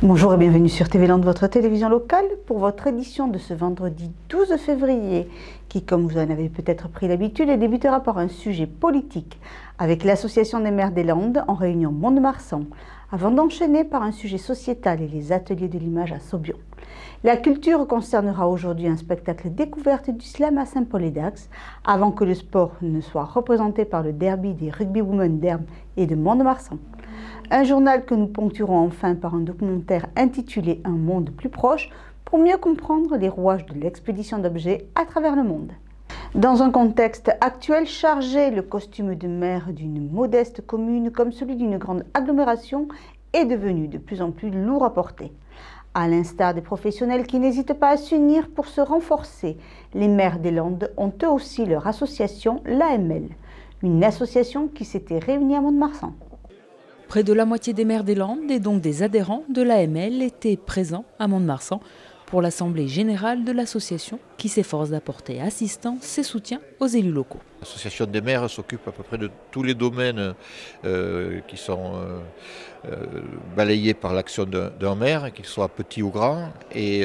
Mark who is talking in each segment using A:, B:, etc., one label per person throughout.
A: Bonjour et bienvenue sur TV Land, votre télévision locale, pour votre édition de ce vendredi 12 février, qui, comme vous en avez peut-être pris l'habitude, débutera par un sujet politique avec l'Association des maires des Landes en réunion Mont-de-Marsan, avant d'enchaîner par un sujet sociétal et les ateliers de l'image à Saubion. La culture concernera aujourd'hui un spectacle découverte du slam à Saint-Paul-et-Dax, avant que le sport ne soit représenté par le derby des rugby women d'Herbe et de Mont-de-Marsan. Un journal que nous ponctuerons enfin par un documentaire intitulé « Un monde plus proche » pour mieux comprendre les rouages de l'expédition d'objets à travers le monde. Dans un contexte actuel chargé, le costume de maire d'une modeste commune comme celui d'une grande agglomération est devenu de plus en plus lourd à porter. À l'instar des professionnels qui n'hésitent pas à s'unir pour se renforcer, les maires des Landes ont eux aussi leur association, l'AML, une association qui s'était réunie à Mont-de-Marsan.
B: Près de la moitié des maires des Landes et donc des adhérents de l'AML étaient présents à Mont-de-Marsan pour l'assemblée générale de l'association qui s'efforce d'apporter assistance et soutien aux élus locaux.
C: L'association des maires s'occupe à peu près de tous les domaines qui sont balayés par l'action d'un maire, qu'il soit petit ou grand. Et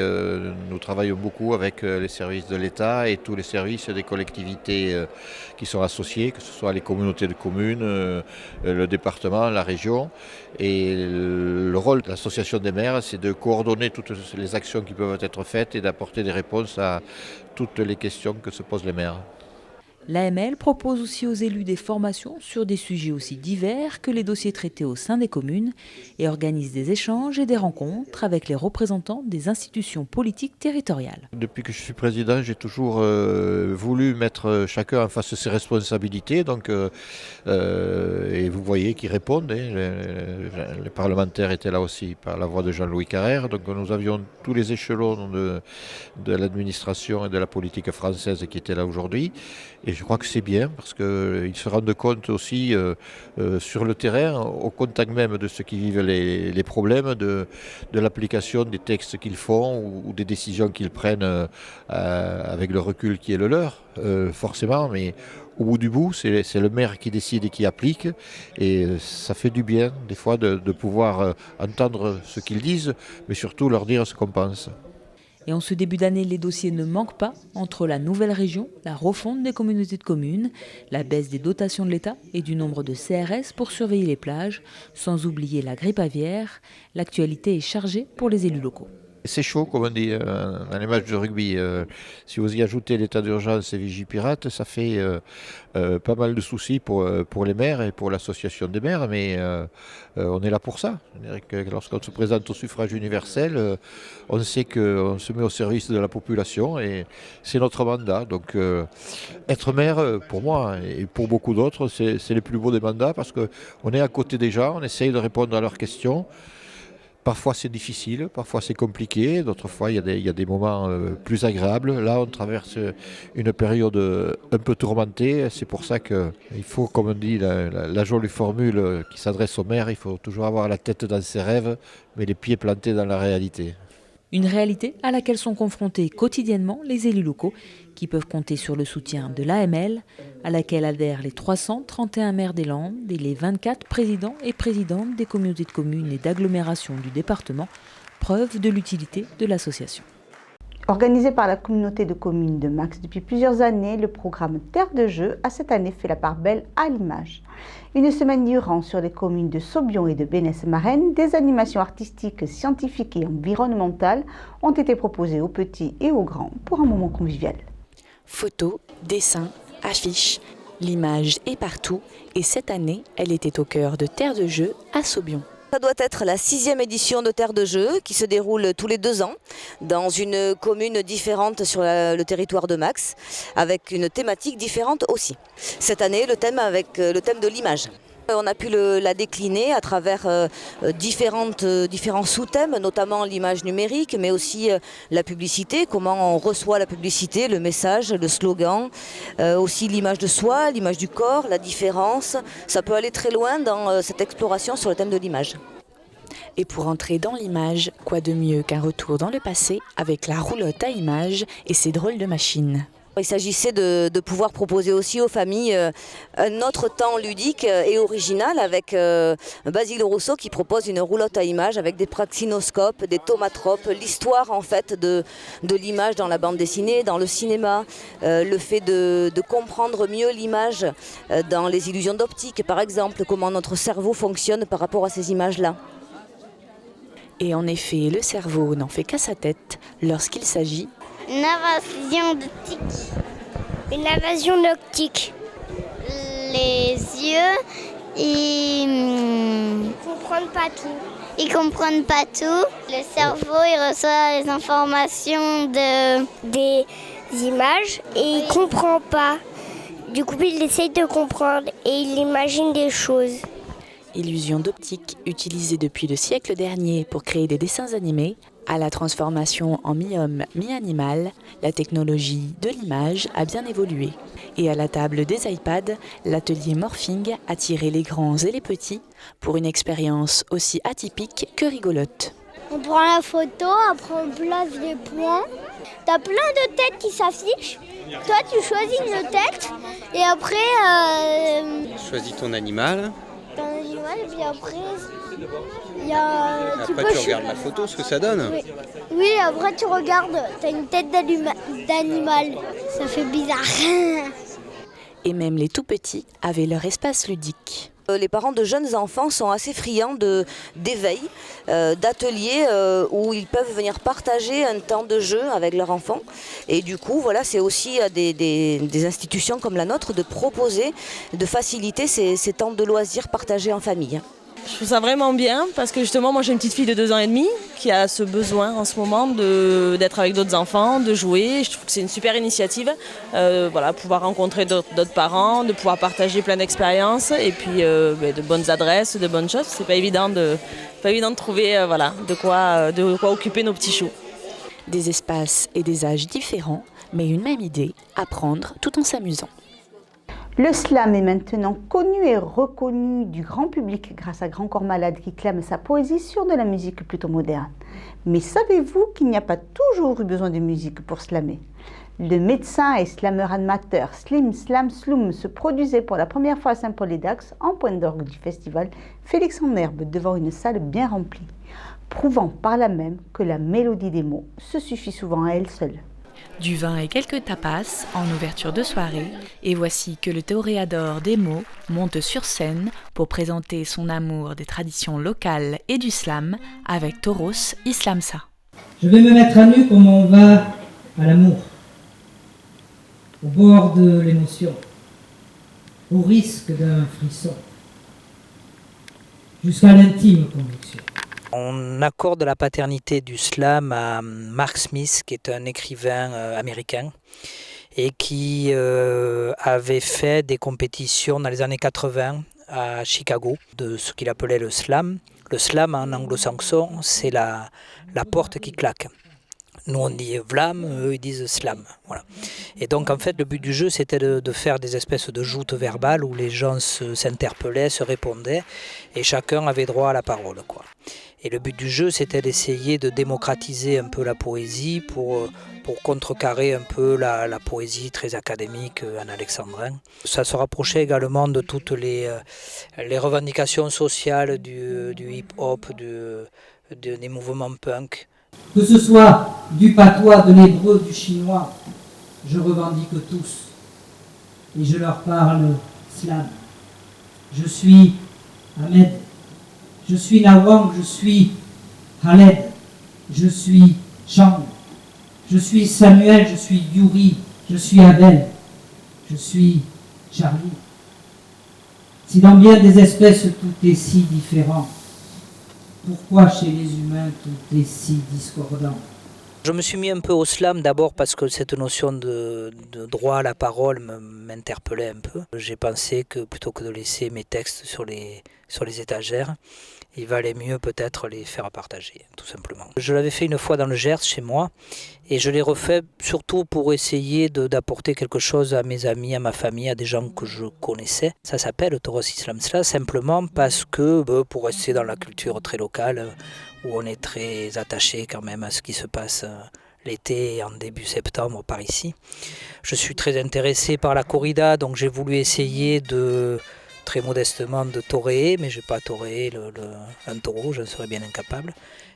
C: nous travaillons beaucoup avec les services de l'État et tous les services des collectivités qui sont associés, que ce soit les communautés de communes, le département, la région. Et le rôle de l'association des maires, c'est de coordonner toutes les actions qui peuvent être faites et d'apporter des réponses à toutes les questions que se posent les maires.
B: L'AML propose aussi aux élus des formations sur des sujets aussi divers que les dossiers traités au sein des communes et organise des échanges et des rencontres avec les représentants des institutions politiques territoriales.
C: Depuis que je suis président, j'ai toujours voulu mettre chacun en face de ses responsabilités. Et vous voyez qu'ils répondent. Les parlementaires étaient là aussi par la voix de Jean-Louis Carrère. Donc nous avions tous les échelons de l'administration et de la politique française qui étaient là aujourd'hui. Et je crois que c'est bien parce qu'ils se rendent compte aussi sur le terrain, au contact même de ceux qui vivent les problèmes, de l'application des textes qu'ils font ou des décisions qu'ils prennent avec le recul qui est le leur, forcément. Mais au bout du bout, c'est le maire qui décide et qui applique. Et ça fait du bien des fois de pouvoir entendre ce qu'ils disent, mais surtout leur dire ce qu'on pense.
B: Et en ce début d'année, les dossiers ne manquent pas entre la nouvelle région, la refonte des communautés de communes, la baisse des dotations de l'État et du nombre de CRS pour surveiller les plages, sans oublier la grippe aviaire. L'actualité est chargée pour les élus locaux.
C: C'est chaud, comme on dit dans les matchs de rugby. Si vous y ajoutez l'état d'urgence et Vigipirate, ça fait pas mal de soucis pour les maires et pour l'association des maires, mais on est là pour ça. C'est-à-dire que lorsqu'on se présente au suffrage universel, on sait qu'on se met au service de la population et c'est notre mandat. Donc être maire, pour moi et pour beaucoup d'autres, c'est le plus beau des mandats parce qu'on est à côté des gens, on essaye de répondre à leurs questions. Parfois c'est difficile, parfois c'est compliqué, d'autres fois il y a des moments plus agréables. Là on traverse une période un peu tourmentée, c'est pour ça qu'il faut, comme on dit, la jolie formule qui s'adresse aux maires, il faut toujours avoir la tête dans ses rêves, mais les pieds plantés dans la réalité.
B: Une réalité à laquelle sont confrontés quotidiennement les élus locaux qui peuvent compter sur le soutien de l'AML, à laquelle adhèrent les 331 maires des Landes et les 24 présidents et présidentes des communautés de communes et d'agglomérations du département, preuve de l'utilité de l'association.
A: Organisé par la communauté de communes de Max depuis plusieurs années, le programme Terre de Jeux a cette année fait la part belle à l'image. Une semaine durant sur les communes de Saubion et de Bénesse-Marennes, des animations artistiques, scientifiques et environnementales ont été proposées aux petits et aux grands pour un moment convivial.
D: Photos, dessins, affiches, l'image est partout et cette année, elle était au cœur de Terre de Jeux à Saubion.
E: Ça doit être la 6e édition de Terre de Jeux qui se déroule tous les 2 ans dans une commune différente sur le territoire de Max avec une thématique différente aussi. Cette année, le thème de l'image. On a pu la décliner à travers différents sous-thèmes, notamment l'image numérique, mais aussi la publicité, comment on reçoit la publicité, le message, le slogan, aussi l'image de soi, l'image du corps, la différence. Ça peut aller très loin dans cette exploration sur le thème de l'image.
D: Et pour entrer dans l'image, quoi de mieux qu'un retour dans le passé avec la roulotte à images et ses drôles de machines.
E: Il s'agissait de pouvoir proposer aussi aux familles un autre temps ludique et original avec Basile Rousseau qui propose une roulotte à images avec des praxinoscopes, des tomatropes, l'histoire en fait de l'image dans la bande dessinée, dans le cinéma, le fait de comprendre mieux l'image dans les illusions d'optique par exemple, comment notre cerveau fonctionne par rapport à ces images-là.
D: Et en effet, le cerveau n'en fait qu'à sa tête lorsqu'il s'agit
F: une invasion d'optique. Une invasion d'optique. Les yeux, ils comprennent pas tout. Ils comprennent pas tout. Le cerveau, il reçoit les informations des images et il comprend pas. Du coup, il essaye de comprendre et il imagine des choses.
D: illusion d'optique utilisée depuis le siècle dernier pour créer des dessins animés, à la transformation en mi-homme, mi-animal, la technologie de l'image a bien évolué. Et à la table des iPads, l'atelier Morphing a tiré les grands et les petits pour une expérience aussi atypique que rigolote.
F: On prend la photo, après on place des points. T'as plein de têtes qui s'affichent. Toi, tu choisis une tête et après...
G: Choisis ton animal.
F: Ton animal, et puis après... Il y a,
G: après tu regardes la photo, ce que ça donne.
F: Oui, après tu regardes, t'as une tête d'animal. Ça fait bizarre.
D: Et même les tout petits avaient leur espace ludique.
E: Les parents de jeunes enfants sont assez friands d'éveil, d'ateliers où ils peuvent venir partager un temps de jeu avec leur enfant. Et du coup, voilà, c'est aussi à des institutions comme la nôtre de proposer, de faciliter ces temps de loisirs partagés en famille.
H: Je trouve ça vraiment bien parce que justement moi j'ai une petite fille de 2 ans et demi qui a ce besoin en ce moment d'être avec d'autres enfants, de jouer. Je trouve que c'est une super initiative, pouvoir rencontrer d'autres parents, de pouvoir partager plein d'expériences et puis de bonnes adresses, de bonnes choses. C'est pas évident de trouver de quoi occuper nos petits choux.
D: Des espaces et des âges différents, mais une même idée, apprendre tout en s'amusant.
A: Le slam est maintenant connu et reconnu du grand public grâce à Grand Corps Malade qui clame sa poésie sur de la musique plutôt moderne. Mais savez-vous qu'il n'y a pas toujours eu besoin de musique pour slammer ? Le médecin et slameur amateur Slim Slam Sloom se produisait pour la première fois à Saint-Paul-et-Dax en point d'orgue du festival Félix en Herbe devant une salle bien remplie, prouvant par là même que la mélodie des mots se suffit souvent à elle seule.
D: Du vin et quelques tapas en ouverture de soirée, et voici que le toréador des mots monte sur scène pour présenter son amour des traditions locales et du slam avec Toros Islamsa.
I: Je vais me mettre à nu comme on va à l'amour, au bord de l'émotion, au risque d'un frisson, jusqu'à l'intime conviction.
J: On accorde la paternité du slam à Mark Smith, qui est un écrivain américain et qui avait fait des compétitions dans les années 80 à Chicago de ce qu'il appelait le slam. Le slam en anglo-saxon, c'est la porte qui claque. Nous on dit vlam, eux ils disent slam. Voilà. Et donc en fait le but du jeu c'était de faire des espèces de joutes verbales où les gens s'interpellaient, se répondaient et chacun avait droit à la parole, quoi. Et le but du jeu c'était d'essayer de démocratiser un peu la poésie pour contrecarrer un peu la poésie très académique en alexandrin. Ça se rapprochait également de toutes les revendications sociales du hip-hop, des mouvements punk.
I: Que ce soit du patois, de l'hébreu, du chinois, je revendique tous. Et je leur parle slam. Je suis Ahmed, je suis Nawang, je suis Khaled, je suis Chang, je suis Samuel, je suis Yuri, je suis Abel, je suis Charlie. Si dans bien des espèces tout est si différent, pourquoi chez les humains tout est si discordant ?
J: Je me suis mis un peu au slam d'abord parce que cette notion de droit à la parole m'interpellait un peu. J'ai pensé que plutôt que de laisser mes textes sur les étagères, il valait mieux peut-être les faire partager, tout simplement. Je l'avais fait une fois dans le Gers chez moi et je l'ai refait surtout pour essayer d'apporter quelque chose à mes amis, à ma famille, à des gens que je connaissais. Ça s'appelle Toros Islamsa simplement parce que pour rester dans la culture très locale où on est très attaché quand même à ce qui se passe l'été et en début septembre par ici. Je suis très intéressé par la corrida, donc j'ai voulu essayer très modestement de toréer, mais je n'ai pas toréé un taureau, je serais bien incapable.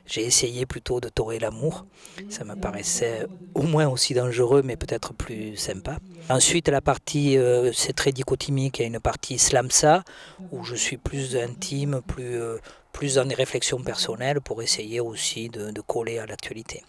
J: J'ai essayé plutôt de toréer l'amour, ça me paraissait au moins aussi dangereux, mais peut-être plus sympa. Ensuite, la partie, c'est très dichotomique, il y a une partie slamsa, où je suis plus intime, plus dans des réflexions personnelles, pour essayer aussi de coller à l'actualité.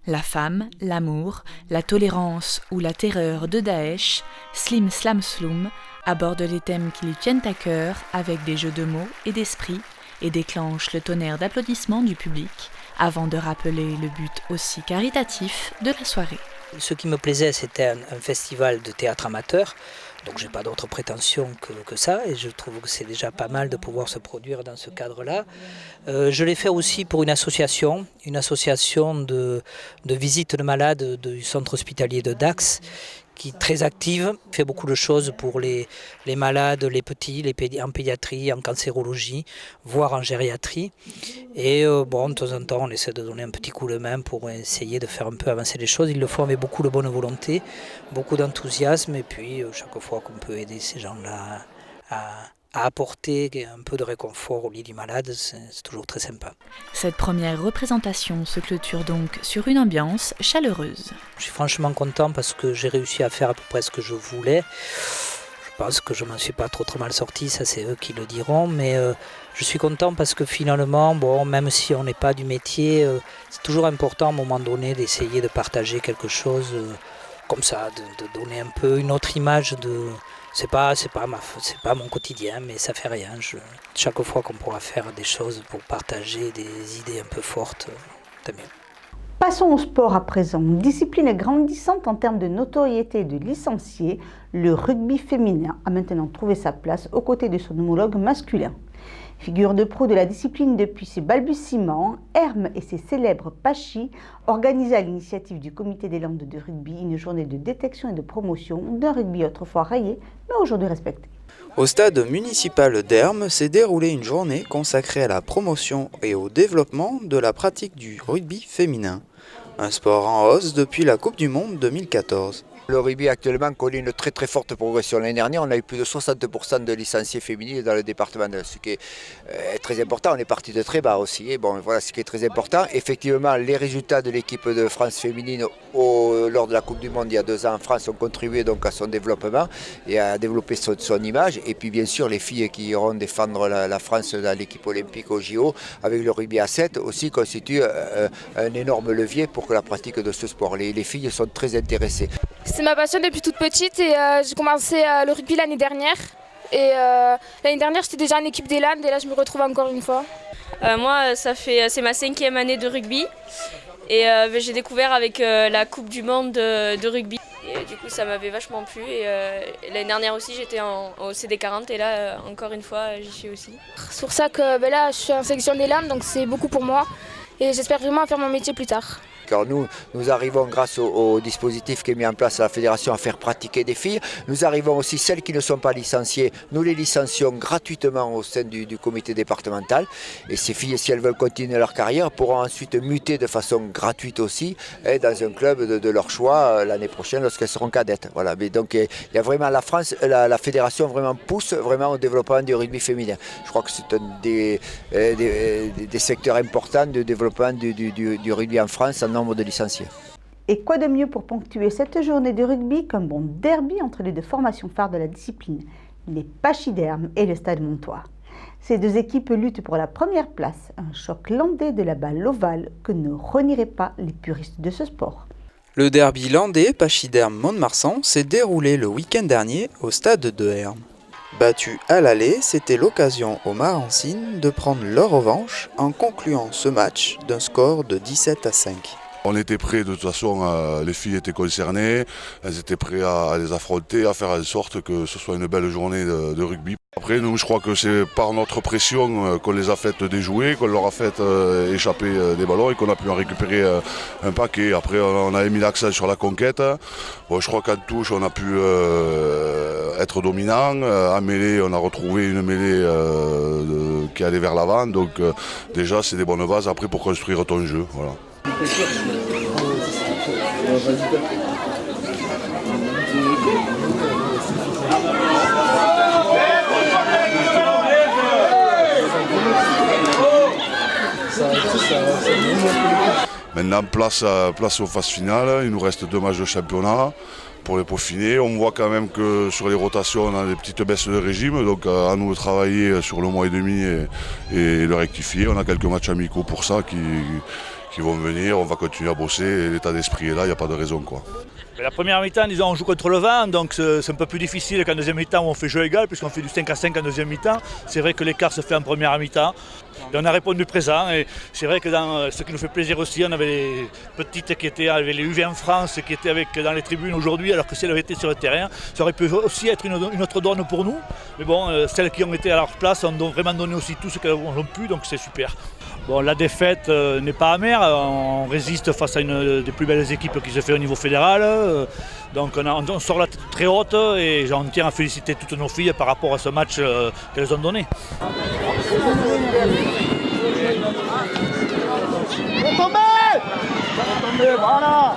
B: La femme, l'amour, la tolérance ou la terreur de Daesh, Slim Slam Sloum aborde les thèmes qui lui tiennent à cœur avec des jeux de mots et d'esprit et déclenche le tonnerre d'applaudissements du public avant de rappeler le but aussi caritatif de la soirée.
J: Ce qui me plaisait, c'était un festival de théâtre amateur, donc j'ai pas d'autres prétentions que ça, et je trouve que c'est déjà pas mal de pouvoir se produire dans ce cadre-là. Je l'ai fait aussi pour une association de visite de malades du centre hospitalier de Dax, qui est très active, fait beaucoup de choses pour les malades, les petits, en pédiatrie, en cancérologie, voire en gériatrie. Et de temps en temps, on essaie de donner un petit coup de main pour essayer de faire un peu avancer les choses. Ils le font avec beaucoup de bonne volonté, beaucoup d'enthousiasme, et puis chaque fois qu'on peut aider ces gens-là à apporter un peu de réconfort au lit du malade, c'est toujours très sympa.
B: Cette première représentation se clôture donc sur une ambiance chaleureuse.
J: Je suis franchement content parce que j'ai réussi à faire à peu près ce que je voulais. Je pense que je ne m'en suis pas trop mal sorti, ça c'est eux qui le diront, mais je suis content parce que finalement, même si on n'est pas du métier, c'est toujours important à un moment donné d'essayer de partager quelque chose comme ça, de donner un peu une autre image de... C'est pas mon quotidien, mais ça fait rien. Chaque fois qu'on pourra faire des choses pour partager des idées un peu fortes, tant mieux.
A: Passons au sport à présent. Discipline grandissante en termes de notoriété et de licenciés, le rugby féminin a maintenant trouvé sa place aux côtés de son homologue masculin. Figure de proue de la discipline depuis ses balbutiements, Hermes et ses célèbres Pachis organisaient à l'initiative du Comité des Landes de rugby une journée de détection et de promotion d'un rugby autrefois rayé, mais aujourd'hui respecté.
K: Au stade municipal d'Hermes s'est déroulée une journée consacrée à la promotion et au développement de la pratique du rugby féminin, un sport en hausse depuis la Coupe du Monde 2014.
L: Le rugby actuellement connaît une très très forte progression. L'année dernière, on a eu plus de 60% de licenciés féminines dans le département, ce qui est très important. On est parti de très bas aussi. Et voilà ce qui est très important. Effectivement, les résultats de l'équipe de France féminine lors de la Coupe du Monde il y a 2 ans en France ont contribué donc à son développement et à développer son image. Et puis bien sûr, les filles qui iront défendre la France dans l'équipe olympique au JO avec le rugby à 7 aussi constituent un énorme levier pour que la pratique de ce sport. Les filles sont très intéressées.
M: C'est ma passion depuis toute petite et j'ai commencé le rugby l'année dernière. Et l'année dernière, j'étais déjà en équipe des Landes et là, je me retrouve encore une fois.
N: Moi, c'est ma 5e année de rugby et j'ai découvert avec la Coupe du Monde de rugby. Et du coup, ça m'avait vachement plu. Et l'année dernière aussi, j'étais au CD40 et là, encore une fois, j'y suis aussi.
M: C'est pour ça que là, je suis en sélection des Landes, donc c'est beaucoup pour moi. Et j'espère vraiment faire mon métier plus tard.
L: Car nous arrivons grâce au dispositif qui est mis en place à la fédération à faire pratiquer des filles. Nous arrivons aussi, celles qui ne sont pas licenciées, nous les licencions gratuitement au sein du comité départemental. Et ces filles, si elles veulent continuer leur carrière, pourront ensuite muter de façon gratuite aussi dans un club de leur choix l'année prochaine lorsqu'elles seront cadettes. Voilà. Mais donc il y a vraiment la fédération vraiment pousse vraiment au développement du rugby féminin. Je crois que c'est un des secteurs importants de développement du rugby en France en nombre de licenciés.
A: Et quoi de mieux pour ponctuer cette journée de rugby qu'un bon derby entre les 2 formations phares de la discipline, les Pachis d'Hermes et le Stade Montois. Ces 2 équipes luttent pour la première place, un choc landais de la balle ovale que ne renieraient pas les puristes de ce sport.
K: Le derby landais Pachis d'Hermes Mont-de-Marsan s'est déroulé le week-end dernier au stade de Hermes. Battu à l'aller, c'était l'occasion aux Marancines de prendre leur revanche en concluant ce match d'un score de 17-5.
O: On était prêts, de toute façon, les filles étaient concernées, elles étaient prêtes à les affronter, à faire en sorte que ce soit une belle journée de rugby. Après, nous, je crois que c'est par notre pression qu'on les a fait déjouer, qu'on leur a fait échapper des ballons et qu'on a pu en récupérer un paquet. Après, on a mis l'accent sur la conquête. Bon, je crois qu'en touche, on a pu être dominant. En mêlée, on a retrouvé une mêlée qui allait vers l'avant. Donc déjà, c'est des bonnes bases après pour construire ton jeu. Voilà. Maintenant, place aux phases finales. Il nous reste 2 matchs de championnat pour les peaufiner. On voit quand même que sur les rotations, on a des petites baisses de régime. Donc à nous de travailler sur le mois et demi et de rectifier. On a quelques matchs amicaux pour ça qui vont venir. On va continuer à bosser. L'état d'esprit est là, il n'y a pas de raison, quoi.
P: La première mi-temps, disons, on joue contre le vent, donc c'est un peu plus difficile qu'en deuxième mi-temps où on fait jeu égal, puisqu'on fait du 5-5 en deuxième mi-temps. C'est vrai que l'écart se fait en première mi-temps. Et on a répondu présent, et c'est vrai que dans ce qui nous fait plaisir aussi, on avait les petites qui étaient avec les UV en France, qui étaient dans les tribunes aujourd'hui, alors que si elles avaient été sur le terrain, ça aurait pu aussi être une autre donne pour nous. Mais bon, celles qui ont été à leur place ont vraiment donné aussi tout ce qu'elles ont pu, donc c'est super. Bon, la défaite n'est pas amère, on résiste face à une des plus belles équipes qui se fait au niveau fédéral. Donc on sort la tête très haute et j'en tiens à féliciter toutes nos filles par rapport à ce match qu'elles ont donné.
Q: Voilà.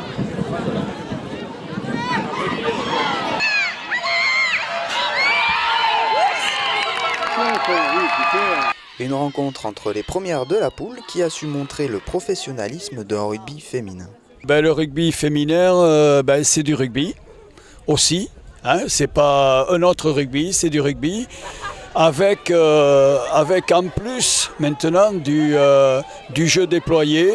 K: Une rencontre entre les premières de la poule qui a su montrer le professionnalisme d'un rugby féminin.
R: Le rugby féminin, c'est du rugby aussi. Hein, c'est pas un autre rugby, c'est du rugby. Avec en plus maintenant du jeu déployé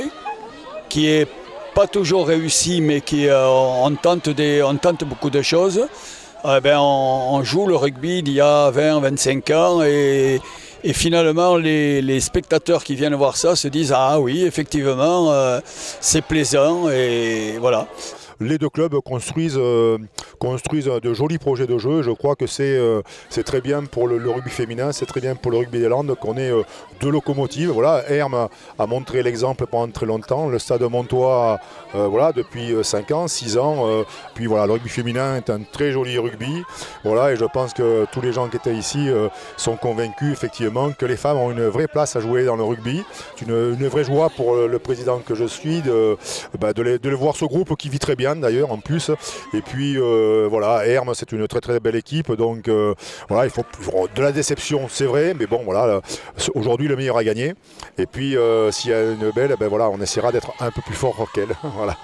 R: qui est pas toujours réussi, mais qui on tente beaucoup de choses. On joue le rugby d'il y a 20-25 ans et finalement les spectateurs qui viennent voir ça se disent ah oui effectivement c'est plaisant et voilà.
S: Les deux clubs construisent de jolis projets de jeu. Je crois que c'est très bien pour le rugby féminin, c'est très bien pour le rugby des Landes qu'on ait deux locomotives. Voilà, Hermes a montré l'exemple pendant très longtemps. Le Stade Montois, depuis 5 ans, 6 ans. Puis voilà, le rugby féminin est un très joli rugby. Voilà, et je pense que tous les gens qui étaient ici sont convaincus effectivement que les femmes ont une vraie place à jouer dans le rugby. C'est une vraie joie pour le président que je suis de le voir ce groupe qui vit très bien d'ailleurs en plus. Et puis Hermes c'est une très très belle équipe. Donc il faut de la déception, c'est vrai, mais bon voilà, aujourd'hui le meilleur a gagné. Et puis s'il y a une belle, on essaiera d'être un peu plus fort qu'elle. Voilà.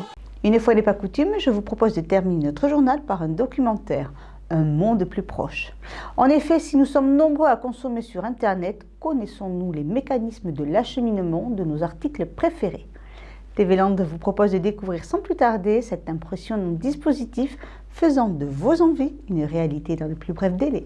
A: Une fois n'est pas coutume, je vous propose de terminer notre journal par un documentaire, Un monde plus proche. En effet, si nous sommes nombreux à consommer sur Internet, connaissons-nous les mécanismes de l'acheminement de nos articles préférés? TV Land vous propose de découvrir sans plus tarder cet impressionnant dispositif faisant de vos envies une réalité dans le plus bref délai.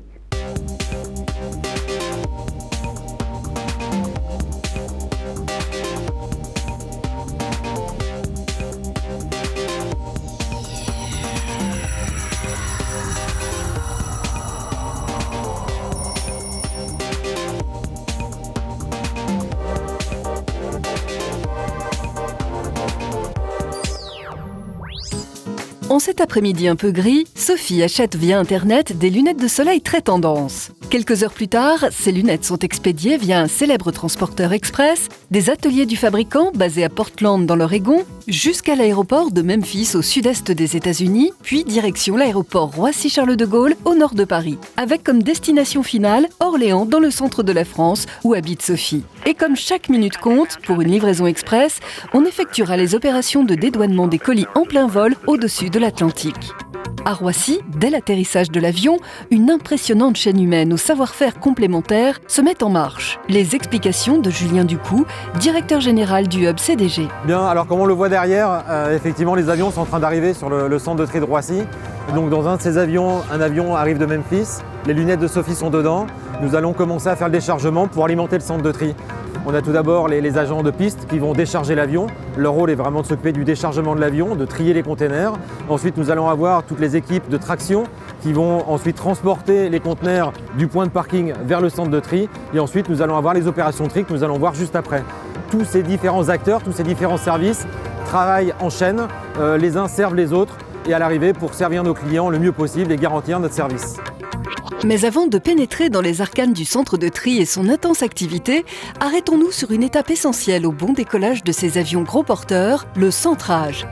T: En cet après-midi un peu gris, Sophie achète via Internet des lunettes de soleil très tendance. Quelques heures plus tard, ces lunettes sont expédiées via un célèbre transporteur express, des ateliers du fabricant basés à Portland dans l'Oregon, jusqu'à l'aéroport de Memphis au sud-est des États-Unis, puis direction l'aéroport Roissy-Charles de Gaulle au nord de Paris, avec comme destination finale Orléans dans le centre de la France où habite Sophie. Et comme chaque minute compte, pour une livraison express, on effectuera les opérations de dédouanement des colis en plein vol au-dessus de l'Atlantique. À Roissy, dès l'atterrissage de l'avion, une impressionnante chaîne humaine au savoir-faire complémentaire se met en marche. Les explications de Julien Ducou, directeur général du Hub CDG.
U: Bien, alors comme on le voit derrière, effectivement les avions sont en train d'arriver sur le centre de tri de Roissy. Donc dans un de ces avions, un avion arrive de Memphis, les lunettes de Sophie sont dedans. Nous allons commencer à faire le déchargement pour alimenter le centre de tri. On a tout d'abord les agents de piste qui vont décharger l'avion. Leur rôle est vraiment de s'occuper du déchargement de l'avion, de trier les containers. Ensuite, nous allons avoir toutes les équipes de traction qui vont ensuite transporter les conteneurs du point de parking vers le centre de tri. Et ensuite, nous allons avoir les opérations tri que nous allons voir juste après. Tous ces différents acteurs, tous ces différents services travaillent en chaîne. Les uns servent les autres et à l'arrivée pour servir nos clients le mieux possible et garantir notre service.
T: Mais avant de pénétrer dans les arcanes du centre de tri et son intense activité, arrêtons-nous sur une étape essentielle au bon décollage de ces avions gros porteurs, le centrage.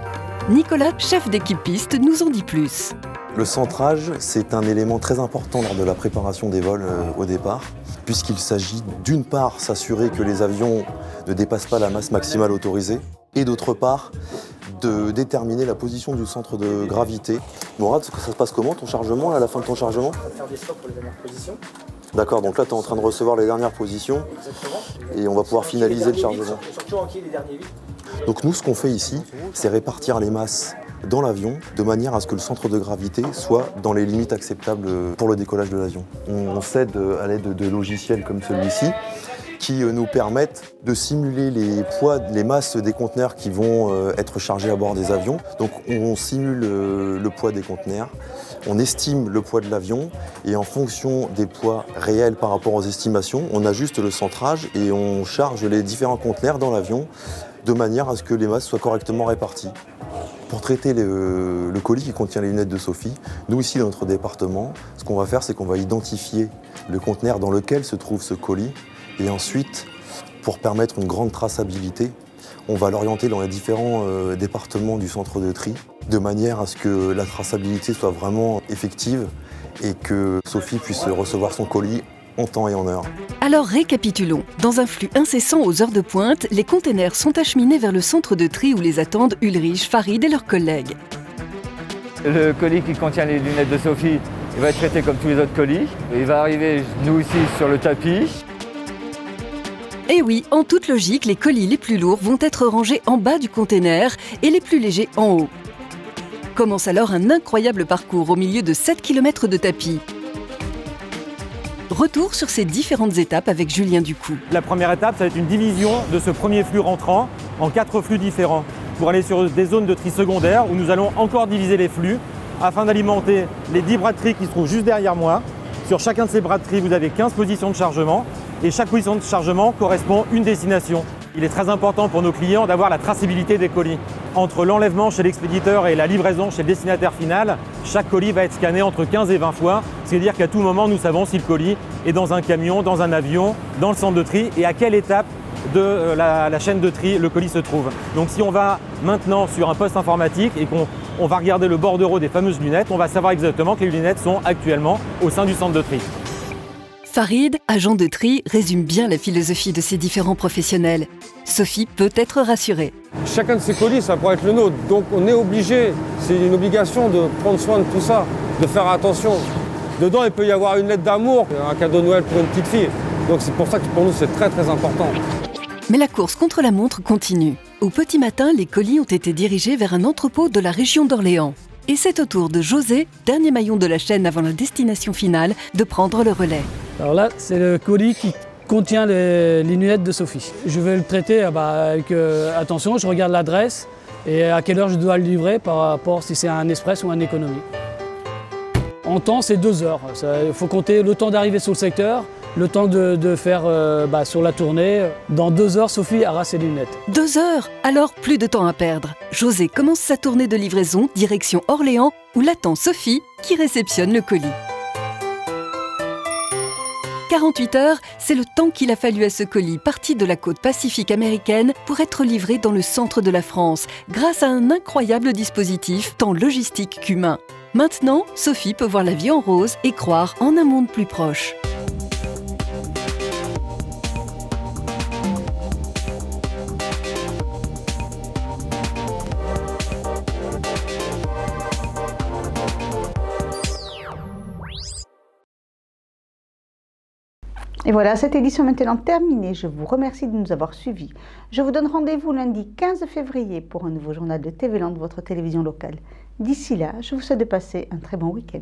T: Nicolas, chef d'équipe piste, nous en dit plus.
Q: Le centrage, c'est un élément très important lors de la préparation des vols au départ, puisqu'il s'agit d'une part s'assurer que les avions ne dépassent pas la masse maximale autorisée, et d'autre part de déterminer la position du centre de gravité. Mourad, ça se passe comment ton chargement, là, à la fin de ton chargement?
V: On va faire des stops pour les dernières positions.
Q: D'accord, donc là tu es en train de recevoir les dernières positions.
V: Exactement.
Q: Et on va pouvoir finaliser le chargement.
V: Les derniers vides.
Q: Donc nous, ce qu'on fait ici, c'est répartir les masses dans l'avion de manière à ce que le centre de gravité soit dans les limites acceptables pour le décollage de l'avion. On s'aide à l'aide de logiciels comme celui-ci qui nous permettent de simuler les poids, les masses des conteneurs qui vont être chargés à bord des avions. Donc on simule le poids des conteneurs, on estime le poids de l'avion et en fonction des poids réels par rapport aux estimations, on ajuste le centrage et on charge les différents conteneurs dans l'avion de manière à ce que les masses soient correctement réparties. Pour traiter le colis qui contient les lunettes de Sophie, nous ici dans notre département, ce qu'on va faire, c'est qu'on va identifier le conteneur dans lequel se trouve ce colis et ensuite, pour permettre une grande traçabilité, on va l'orienter dans les différents départements du centre de tri de manière à ce que la traçabilité soit vraiment effective et que Sophie puisse recevoir son colis en temps et en heure.
T: Alors récapitulons. Dans un flux incessant aux heures de pointe, les containers sont acheminés vers le centre de tri où les attendent Ulrich, Farid et leurs collègues.
W: Le colis qui contient les lunettes de Sophie, il va être traité comme tous les autres colis. Il va arriver, nous ici, sur le tapis.
T: Et oui, en toute logique, les colis les plus lourds vont être rangés en bas du container et les plus légers en haut. Commence alors un incroyable parcours au milieu de 7 km de tapis. Retour sur ces différentes étapes avec Julien Ducou.
U: La première étape, ça va être une division de ce premier flux rentrant en 4 flux différents pour aller sur des zones de tri secondaires où nous allons encore diviser les flux afin d'alimenter les 10 bras de tri qui se trouvent juste derrière moi. Sur chacun de ces bras de tri, vous avez 15 positions de chargement et chaque position de chargement correspond à une destination. Il est très important pour nos clients d'avoir la traçabilité des colis. Entre l'enlèvement chez l'expéditeur et la livraison chez le destinataire final, chaque colis va être scanné entre 15 et 20 fois. C'est-à-dire qu'à tout moment, nous savons si le colis est dans un camion, dans un avion, dans le centre de tri et à quelle étape de la chaîne de tri le colis se trouve. Donc si on va maintenant sur un poste informatique et qu'on va regarder le bordereau des fameuses lunettes, on va savoir exactement que les lunettes sont actuellement au sein du centre de tri.
T: Farid, agent de tri, résume bien la philosophie de ces différents professionnels. Sophie peut être rassurée.
X: Chacun de ces colis, ça pourrait être le nôtre. Donc on est obligé, c'est une obligation de prendre soin de tout ça, de faire attention. Dedans, il peut y avoir une lettre d'amour, un cadeau de Noël pour une petite fille. Donc c'est pour ça que pour nous, c'est très très important.
T: Mais la course contre la montre continue. Au petit matin, les colis ont été dirigés vers un entrepôt de la région d'Orléans. Et c'est au tour de José, dernier maillon de la chaîne avant la destination finale, de prendre le relais.
Y: Alors là, c'est le colis qui contient les lunettes de Sophie. Je vais le traiter avec attention, je regarde l'adresse et à quelle heure je dois le livrer par rapport si c'est un express ou un économie. En temps, c'est 2 heures. Il faut compter le temps d'arriver sur le secteur, le temps de faire sur la tournée. Dans 2 heures, Sophie aura ses lunettes.
T: 2 heures? Alors plus de temps à perdre. José commence sa tournée de livraison direction Orléans où l'attend Sophie qui réceptionne le colis. 48 heures, c'est le temps qu'il a fallu à ce colis parti de la côte pacifique américaine pour être livré dans le centre de la France grâce à un incroyable dispositif tant logistique qu'humain. Maintenant, Sophie peut voir la vie en rose et croire en un monde plus proche.
A: Et voilà, cette édition est maintenant terminée. Je vous remercie de nous avoir suivis. Je vous donne rendez-vous lundi 15 février pour un nouveau journal de TV Land, votre télévision locale. D'ici là, je vous souhaite de passer un très bon week-end.